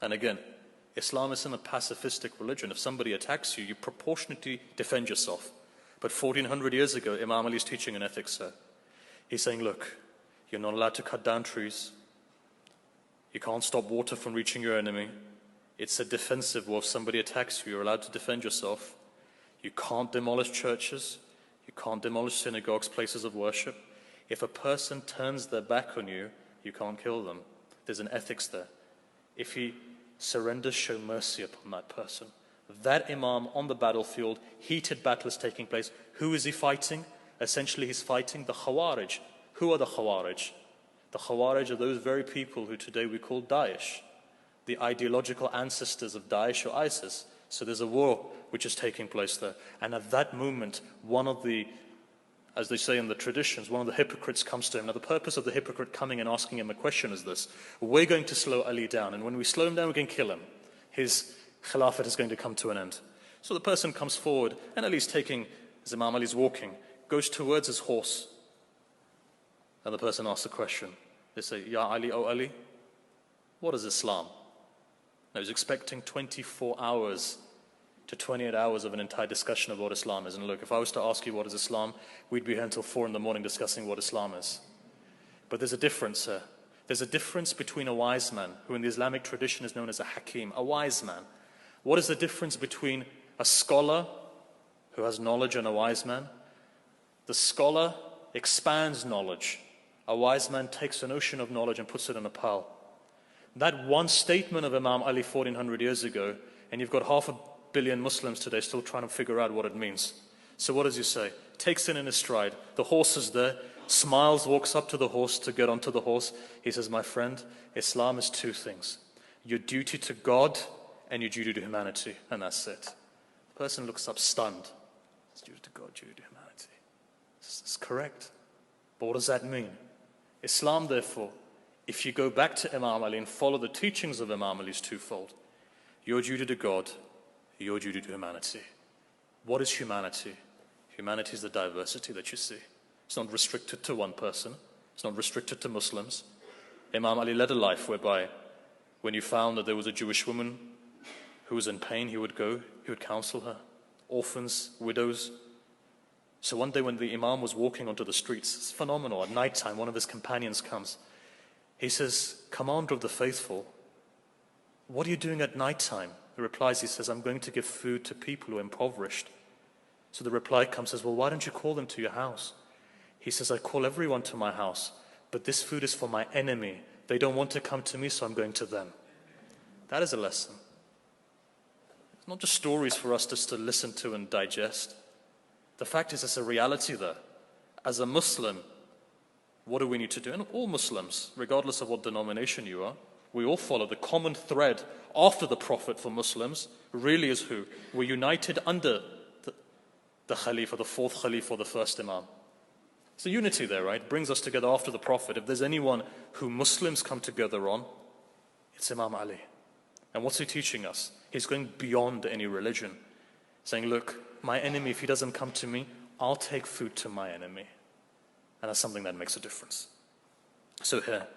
And again, Islam isn't a pacifistic religion. If somebody attacks you, you proportionately defend yourself. But 1400 years ago, Imam Ali is teaching an ethics, sir. He's saying, look, you're not allowed to cut down trees. You can't stop water from reaching your enemy. It's a defensive war. If somebody attacks you, you're allowed to defend yourself. You can't demolish churches. You can't demolish synagogues, places of worship. If a person turns their back on you, you can't kill them. There's an ethics there. If he surrenders, show mercy upon that person. That Imam on the battlefield, heated battle is taking place. Who is he fighting? Essentially, he's fighting the Khawarij. Who are the Khawarij? The Khawarij are those very people who today we call Daesh, the ideological ancestors of Daesh or ISIS. So there's a war which is taking place there. And at that moment, one of the, as they say in the traditions, one of the hypocrites comes to him. Now the purpose of the hypocrite coming and asking him a question is this: we're going to slow Ali down, and when we slow him down, we're going to kill him. His Khilafat is going to come to an end. So the person comes forward, and Ali's taking, as Imam Ali's walking, goes towards his horse. And the person asks a question. They say, Ya Ali, O Ali, what is Islam? Now he's expecting 24 hours to 28 hours of an entire discussion of what Islam is. And look, if I was to ask you what is Islam, we'd be here until 4 in the morning discussing what Islam is. But there's a difference, sir. There's a difference between a wise man, who in the Islamic tradition is known as a hakim, a wise man. What is the difference between a scholar who has knowledge and a wise man? The scholar expands knowledge. A wise man takes an ocean of knowledge and puts it in a pile. That one statement of Imam Ali 1400 years ago, and you've got 500 million Muslims today still trying to figure out what it means. So what does he say? Takes it in his stride. The horse is there, smiles, walks up to the horse to get onto the horse. He says, my friend, Islam is 2 things. Your duty to God and your duty to humanity. And that's it. The person looks up stunned. It's duty to God, duty to humanity. This is correct. But what does that mean? Islam, therefore, if you go back to Imam Ali and follow the teachings of Imam Ali, is twofold. Your duty to God, your duty to humanity. What is humanity? Humanity is the diversity that you see. It's not restricted to one person. It's not restricted to Muslims. Imam Ali led a life whereby when you found that there was a Jewish woman who was in pain, he would go, he would counsel her. Orphans, widows. So one day when the Imam was walking onto the streets, it's phenomenal, at night time, one of his companions comes. He says, Commander of the Faithful, what are you doing at night time? He replies, he says, I'm going to give food to people who are impoverished. So the reply comes, says, well, why don't you call them to your house? He says, I call everyone to my house, but this food is for my enemy. They don't want to come to me, so I'm going to them. That is a lesson. It's not just stories for us just to listen to and digest. The fact is, it's a reality there. As a Muslim, what do we need to do? And all Muslims, regardless of what denomination you are, we all follow the common thread after the Prophet for Muslims really is who? We're united under the Khalifa, the 4th Khalifa, or the 1st Imam. It's a unity there, right? It brings us together after the Prophet. If there's anyone who Muslims come together on, it's Imam Ali. And what's he teaching us? He's going beyond any religion, saying, look, my enemy, if he doesn't come to me, I'll take food to my enemy. And that's something that makes a difference. So here,